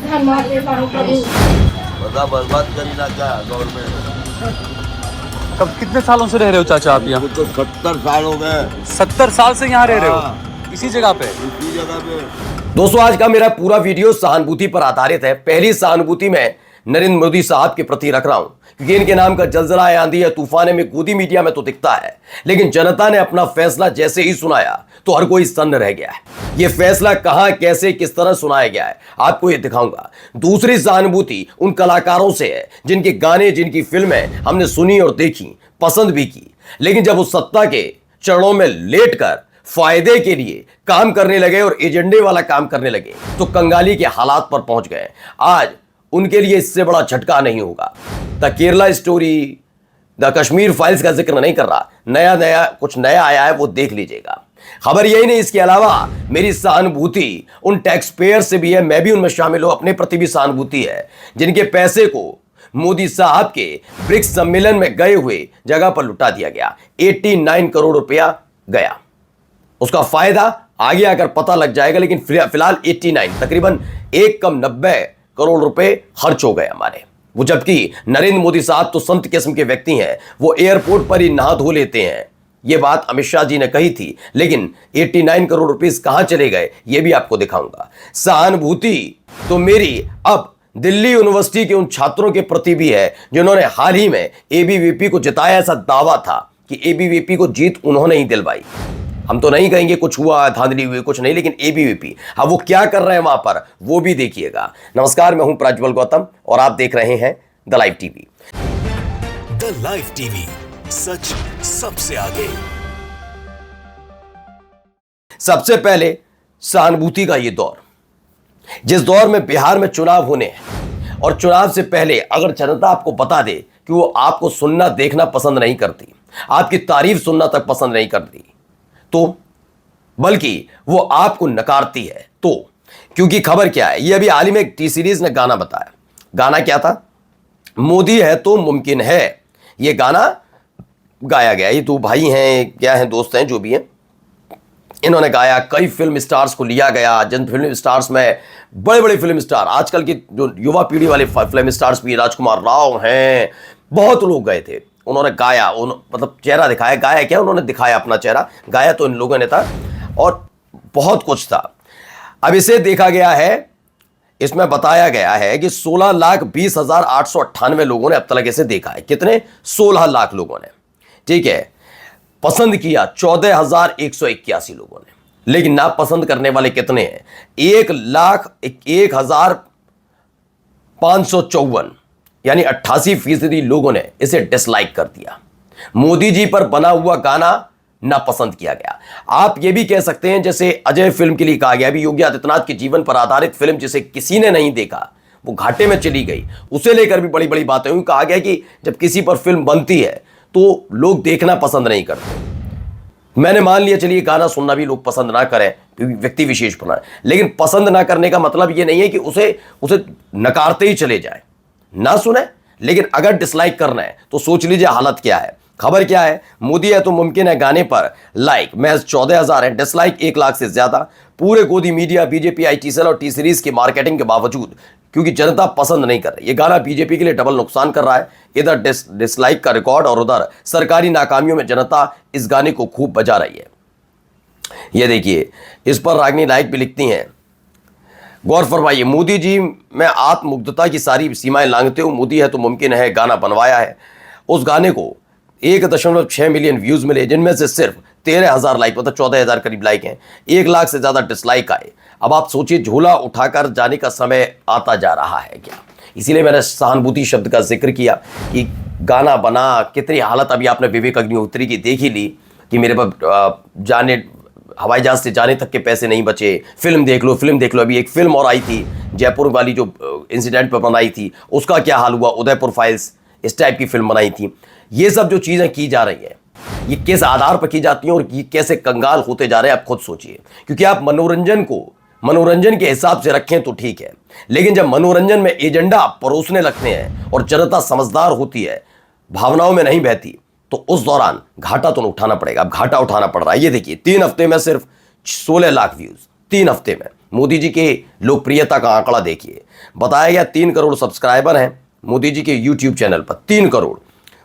धान मारते पानी करी बता बर्बाद करी ना क्या गवर्नमेंट। कब कितने सालों से रह रहे हो चाचा आप यहाँ? तो 70 साल हो गए। 70 साल से यहाँ रह रहे हाँ। हो इसी जगह पे? इसी जगह पे। दोस्तों आज का मेरा पूरा वीडियो सहानुभूति पर आधारित है। पहली सहानुभूति मैं नरेंद्र मोदी साहब के प्रति रख रहा हूं क्योंकि इनके नाम का जलजला है, आंधी है, तूफान है में गोदी मीडिया में तो दिखता है, लेकिन जनता ने अपना फैसला जैसे ही सुनाया तो हर कोई सन्न रह गया है। यह फैसला कहां, कैसे, किस तरह सुनाया गया है आपको यह दिखाऊंगा। दूसरी सहानुभूति उन कलाकारों से है जिनके गाने, जिनकी फिल्में हमने सुनी और देखी, पसंद भी की, लेकिन जब उस सत्ता के चरणों में लेटकर फायदे के लिए काम करने लगे और एजेंडे वाला काम करने लगे तो कंगाली के हालात पर पहुंच गए। आज उनके लिए इससे बड़ा झटका नहीं होगा। The Kerala story, the Kashmir files का जिक्र नहीं कर रहा, नया कुछ नया आया है वो देख लीजिएगा। खबर यही नहीं, इसके अलावा मेरी सहानुभूति उन टैक्स पेयर से भी है, मैं भी उनमें शामिल हूं, अपने प्रति भी सहानुभूति है जिनके पैसे को मोदी साहब के ब्रिक्स सम्मेलन में गए हुए जगह पर लुटा दिया गया। 89 करोड़ रुपया गया, उसका फायदा आगे आकर पता लग जाएगा, लेकिन फिलहाल 89 तकरीबन 90 करोड़ रुपए खर्च हो गए हमारे। वो जबकि नरेंद्र मोदी साहब तो संत किस्म के व्यक्ति हैं, वो एयरपोर्ट पर ही नहा धो लेते हैं। ये बात अमित शाह जी ने कही थी, लेकिन 89 करोड़ रुपीस कहां चले गए ये भी आपको दिखाऊंगा। सहानुभूति तो मेरी अब दिल्ली यूनिवर्सिटी के उन छात्रों के प्रति भी है जिन्होंने हाल ही में एबीवीपी को जिताया। ऐसा दावा था कि एबीवीपी को जीत उन्होंने ही दिलवाई। हम तो नहीं कहेंगे कुछ हुआ, धांधली हुई, कुछ नहीं, लेकिन एबीवीपी अब वो क्या कर रहे हैं वहां पर वो भी देखिएगा। नमस्कार, मैं हूं प्रज्वल गौतम और आप देख रहे हैं the live TV. The live TV, सच सबसे आगे। सबसे पहले सहानुभूति का ये दौर, जिस दौर में बिहार में चुनाव होने हैं और चुनाव से पहले अगर जनता आपको बता दे कि वो आपको सुनना देखना पसंद नहीं करती, आपकी तारीफ सुनना तक पसंद नहीं करती, तो बल्कि वो आपको नकारती है, तो क्योंकि खबर क्या है, ये अभी हाल ही में एक टी सीरीज ने गाना बताया। गाना क्या था? मोदी है तो मुमकिन है। ये गाना गाया गया, ये तो भाई हैं, क्या हैं, दोस्त हैं, जो भी हैं, इन्होंने गाया। कई फिल्म स्टार्स को लिया गया, जिन फिल्म स्टार्स में बड़े बड़े फिल्म स्टार, आजकल की जो युवा पीढ़ी वाले फिल्म स्टार्स भी, राजकुमार राव हैं, बहुत लोग गए थे। उन्होंने गाया, मतलब चेहरा दिखाया, गाया क्या, उन्होंने दिखाया अपना चेहरा, गाया तो इन लोगों ने था और बहुत कुछ था। अब इसे देखा गया है, इसमें बताया गया है कि 16,20,898 लोगों ने अब तक इसे देखा है। कितने? 16 लाख लोगों ने, ठीक है। पसंद किया 14,181 लोगों ने, लेकिन नापसंद करने वाले कितने हैं? 1,01,554 यानी 88% लोगों ने इसे डिसलाइक कर दिया। मोदी जी पर बना हुआ गाना नापसंद किया गया। आप ये भी कह सकते हैं जैसे अजय फिल्म के लिए कहा गया, अभी योगी आदित्यनाथ के जीवन पर आधारित फिल्म जिसे किसी ने नहीं देखा, वो घाटे में चली गई, उसे लेकर भी बड़ी बड़ी बातें हुई। कहा गया कि जब किसी पर फिल्म बनती है तो लोग देखना पसंद नहीं करते। मैंने मान लिया, चलिए गाना सुनना भी लोग पसंद ना करें, व्यक्ति विशेष पर है, लेकिन पसंद ना करने का मतलब ये नहीं है कि उसे नकारते ही चले जाए, ना सुने। लेकिन अगर डिसलाइक करना है तो सोच लीजिए हालत क्या है। खबर क्या है? मोदी है तो मुमकिन है गाने पर लाइक महज 14,000 है, डिसलाइक 1 लाख से ज्यादा। पूरे गोदी मीडिया, बीजेपी, आई सेल और टी सीरीज की मार्केटिंग के बावजूद, क्योंकि जनता पसंद नहीं कर रही, ये गाना बीजेपी के लिए डबल नुकसान कर रहा है। इधर डिसलाइक का रिकॉर्ड और उधर सरकारी नाकामियों में जनता इस गाने को खूब बजा रही है। ये देखिए, इस पर रागनी नायक भी लिखती हैं, गौर फरमाइए, मोदी जी में आत्ममुग्धता की सारी सीमाएं लांघते हुए मोदी है तो मुमकिन है गाना बनवाया है। उस गाने को 1.6 मिलियन व्यूज मिले, जिनमें से सिर्फ 13,000 लाइक, मतलब 14,000 करीब लाइक हैं। 1 लाख से ज्यादा डिसलाइक आए। अब आप सोचिए, झोला उठाकर जाने का समय आता जा रहा है क्या? इसीलिए मैंने सहानुभूति शब्द का जिक्र किया कि गाना बना, कितनी हालत अभी आपने विवेक अग्निहोत्री की देख ही ली कि मेरे पास जाने, हवाई जहाज से जाने तक के पैसे नहीं बचे। फिल्म देख लो, फिल्म देख लो। अभी एक फिल्म और आई थी जयपुर वाली जो इंसिडेंट पर बनाई थी, उसका क्या हाल हुआ? उदयपुर फाइल्स, इस टाइप की फिल्म बनाई थी। ये सब जो चीजें की जा रही है, ये किस आधार पर की जाती हैं और ये कैसे कंगाल होते जा रहे हैं, आप खुद सोचिए। क्योंकि आप मनोरंजन को मनोरंजन के हिसाब से रखें तो ठीक है, लेकिन जब मनोरंजन में एजेंडा परोसने लगते हैं और जनता समझदार होती है, भावनाओं में नहीं बहती, तो उस दौरान घाटा तो उठाना पड़ेगा। अब घाटा उठाना पड़ रहा है। ये देखिए, 3 हफ्ते में सिर्फ 16 लाख व्यूज, 3 हफ्ते में। मोदी जी के लोकप्रियता का आंकड़ा देखिए। बताया गया 3 करोड़ सब्सक्राइबर हैं मोदी जी के यूट्यूब चैनल पर, 3 करोड़।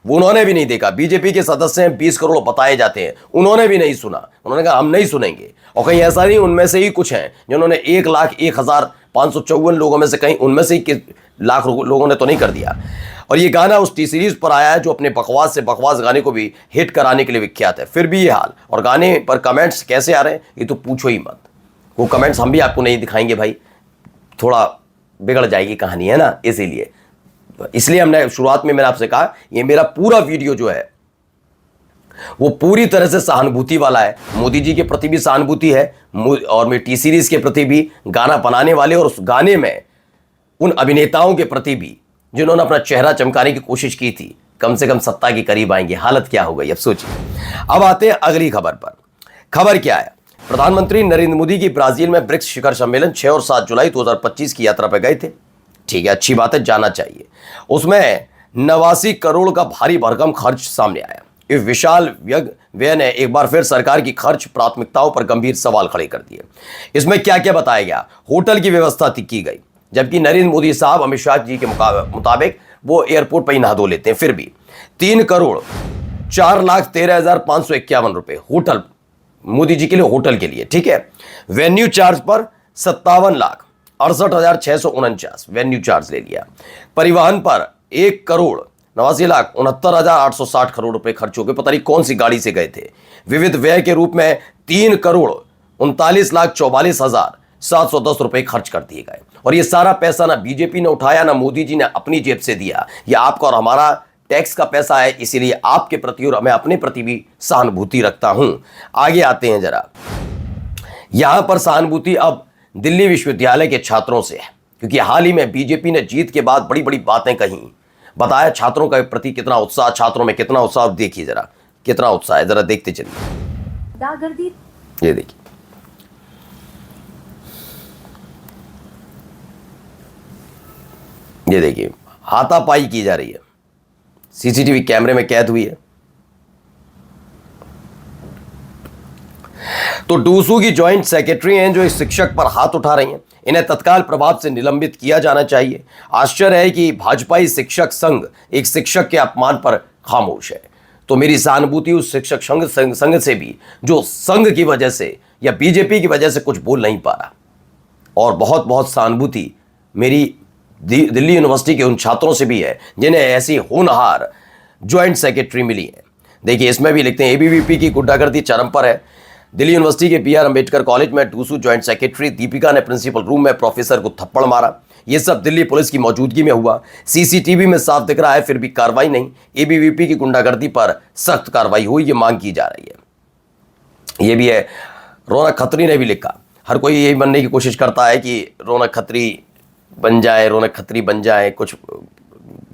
वो उन्होंने भी नहीं देखा। बीजेपी के सदस्य हैं 20 करोड़ बताए जाते हैं, उन्होंने भी नहीं सुना। उन्होंने कहा हम नहीं सुनेंगे। और कहीं ऐसा नहीं, उनमें से ही कुछ हैं जिन्होंने 1,01,554 लोगों में से कहीं उनमें से ही लाख लोगों ने तो नहीं कर दिया। और ये गाना उस टी सीरीज पर आया है जो अपने बकवास से बकवास गाने को भी हिट कराने के लिए विख्यात है। फिर भी ये हाल, और गाने पर कमेंट्स कैसे आ रहे हैं ये तो पूछो ही मत। वो कमेंट्स हम भी आपको नहीं दिखाएंगे भाई, थोड़ा बिगड़ जाएगी कहानी, है ना। इसलिए हमने शुरुआत में मैंने आपसे कहा ये मेरा पूरा वीडियो जो है वो पूरी तरह से सहानुभूति वाला है। मोदी जी के प्रति भी सहानुभूति है और मेरी टी सीरीज के प्रति भी, गाना बनाने वाले और उस गाने में उन अभिनेताओं के प्रति भी जिन्होंने अपना चेहरा चमकाने की कोशिश की थी, कम से कम सत्ता के करीब आएंगे। हालत क्या हो गई अब सोचिए। अब आते हैं अगली खबर पर। खबर क्या है? प्रधानमंत्री नरेंद्र मोदी की ब्राजील में ब्रिक्स शिखर सम्मेलन 6 और 7 जुलाई 2025 की यात्रा पर गए थे। ठीक है, अच्छी बात है, जाना चाहिए। उसमें 89 करोड़ का भारी भरकम खर्च सामने आया। इस विशाल व्यय ने एक बार फिर सरकार की खर्च प्राथमिकताओं पर गंभीर सवाल खड़े कर दिए। इसमें क्या क्या बताया गया? होटल की व्यवस्था की गई, जबकि नरेंद्र मोदी साहब अमित शाह जी के मुताबिक वो एयरपोर्ट पर ही नहा धो लेते हैं। फिर भी 3 करोड़ 4,13,551 रुपए होटल, मोदी जी के लिए, होटल के लिए। ठीक है, वेन्यू चार्ज पर 57,68,649 वेन्यू चार्ज ले लिया। परिवहन पर 1 करोड़ 89,69,860 करोड़ रुपए खर्च हो गए। पता नहीं कौन सी गाड़ी से गए थे। विविध व्यय के रूप में 3 करोड़ 39,44,710 रुपए खर्च कर दिए गए। और ये सारा पैसा ना बीजेपी ने उठाया, ना मोदी जी ने अपनी जेब से दिया। ये आपका और हमारा टैक्स का पैसा है, इसीलिए आपके प्रति और मैं अपने प्रति भी सहानुभूति रखता हूं। आगे आते हैं जरा। यहां पर सहानुभूति अब दिल्ली विश्वविद्यालय के छात्रों से है, क्योंकि हाल ही में बीजेपी ने जीत के बाद बड़ी बड़ी बातें कही। बताया छात्रों के प्रति कितना उत्साह, छात्रों में कितना उत्साह। देखिए जरा कितना उत्साह है, जरा देखते चलिए। ये देखिए, ये देखिए, हाथापाई की जा रही है, सीसीटीवी कैमरे में कैद हुई है। तो डूसू की जॉइंट सेक्रेटरी हैं जो इस शिक्षक पर हाथ उठा रही हैं, इन्हें तत्काल प्रभाव से निलंबित किया जाना चाहिए। आश्चर्य है कि भाजपाई शिक्षक संघ एक शिक्षक के अपमान पर खामोश है। तो मेरी सहानुभूति उस शिक्षक संघ से भी जो संघ की वजह से या बीजेपी की वजह से कुछ बोल नहीं पा रहा। और बहुत बहुत सहानुभूति मेरी दिल्ली यूनिवर्सिटी के उन छात्रों से भी है जिन्हें ऐसी होनहार ज्वाइंट सेक्रेटरी मिली है। देखिए इसमें भी लिखते हैं, एबीवीपी की गुंडागर्दी चरम पर है। दिल्ली यूनिवर्सिटी के BR अम्बेडकर कॉलेज में डूसू ज्वाइंट सेक्रेटरी दीपिका ने प्रिंसिपल रूम में प्रोफेसर को थप्पड़ मारा। यह सब दिल्ली पुलिस की मौजूदगी में हुआ। सीसीटीवी में साफ दिख रहा है, फिर भी कार्रवाई नहीं। एबीवीपी की गुंडागर्दी पर सख्त कार्रवाई हुई, ये मांग की जा रही है। ये भी है, रौनक खत्री ने भी लिखा। हर कोई यही बनने की कोशिश करता है कि रौनक खत्री बन जाए, रौनक खत्री बन जाए, कुछ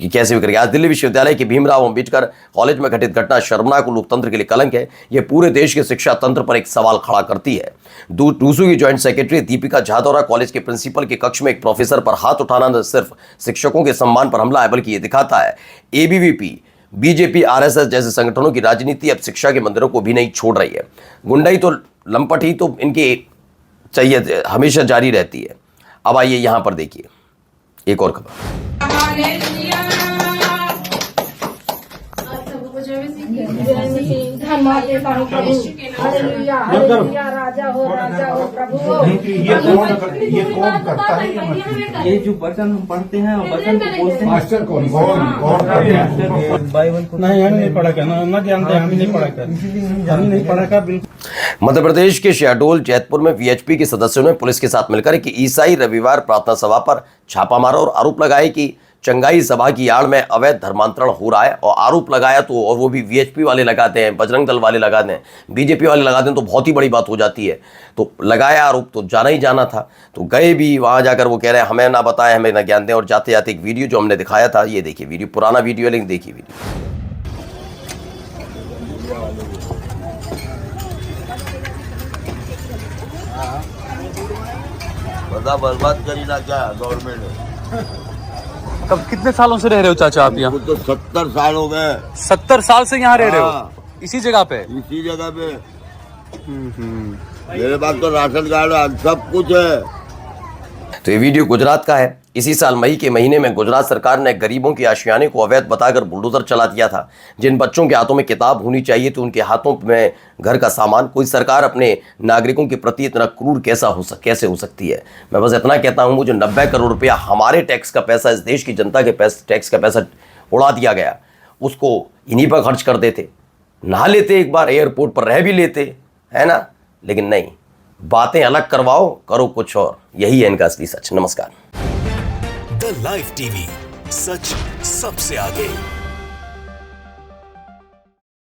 कैसे भी करके। आज दिल्ली विश्वविद्यालय के भीमराव अंबेडकर कॉलेज में घटित घटना शर्मनाक और लोकतंत्र के लिए कलंक है। यह पूरे देश के शिक्षा तंत्र पर एक सवाल खड़ा करती है। डूसू की ज्वाइंट सेक्रेटरी दीपिका झादौरा कॉलेज के प्रिंसिपल के कक्ष में एक प्रोफेसर पर हाथ उठाना न सिर्फ शिक्षकों के सम्मान पर हमला है, बल्कि ये दिखाता है एबीवीपी, बीजेपी, RSS जैसे संगठनों की राजनीति अब शिक्षा के मंदिरों को भी नहीं छोड़ रही है। गुंडाई तो लंपट ही तो इनकी चाहिए, हमेशा जारी रहती है। अब आइए यहां पर देखिए एक और खबर। राजा हो प्रभु। ये कौन करता है? ये जो वचन हम पढ़ते हैं और वचन को बोलते हैं, मास्टर कौन बाइबल को नहीं, हम नहीं पढ़ा कर, ना जानते, हम नहीं पढ़ा कर, हम नहीं पढ़ा कर। बिल्कुल। मध्य प्रदेश के शहडोल जैतपुर में VHP के सदस्यों ने पुलिस के साथ मिलकर एक ईसाई रविवार प्रार्थना सभा पर छापा मारा और आरोप लगाए कि चंगाई सभा की आड़ में अवैध धर्मांतरण हो रहा है। और आरोप लगाया तो, और वो भी VHP वाले लगाते हैं, बजरंग दल वाले लगाते हैं, बीजेपी वाले लगाते हैं, तो बहुत ही बड़ी बात हो जाती है। तो लगाया आरोप, तो जाना ही जाना था। तो गए भी, वहाँ जाकर वो कह रहे हैं हमें ना बताएं, हमें ना ज्ञान दें। और जाते जाते एक वीडियो जो हमने दिखाया था, ये देखिए वीडियो, पुराना वीडियो है लेकिन देखिए वीडियो। बता बर्बाद करी ना क्या गवर्नमेंट ने। तब कितने सालों से रह रहे हो चाचा आप यहाँ? तो 70 साल हो गए। 70 साल से यहाँ रह रहे हो? हाँ। इसी जगह पे? इसी जगह पे। मेरे पास तो राशन कार्ड है, सब कुछ है। तो ये वीडियो गुजरात का है। इसी साल मई के महीने में गुजरात सरकार ने गरीबों के आशियाने को अवैध बताकर बुलडोजर चला दिया था। जिन बच्चों के हाथों में किताब होनी चाहिए तो उनके हाथों में घर का सामान। कोई सरकार अपने नागरिकों के प्रति इतना क्रूर कैसे हो सकती है। मैं बस इतना कहता हूँ, वो जो 90 करोड़ रुपया हमारे टैक्स का पैसा, इस देश की जनता के टैक्स का पैसा उड़ा दिया गया, उसको इन्हीं पर खर्च कर देते, नहा लेते, एक बार एयरपोर्ट पर रह भी लेते, है ना। लेकिन नहीं, बातें अलग करवाओ, करो कुछ और। यही है इनका असली सच। नमस्कार। द लाइव टीवी, सच सबसे आगे।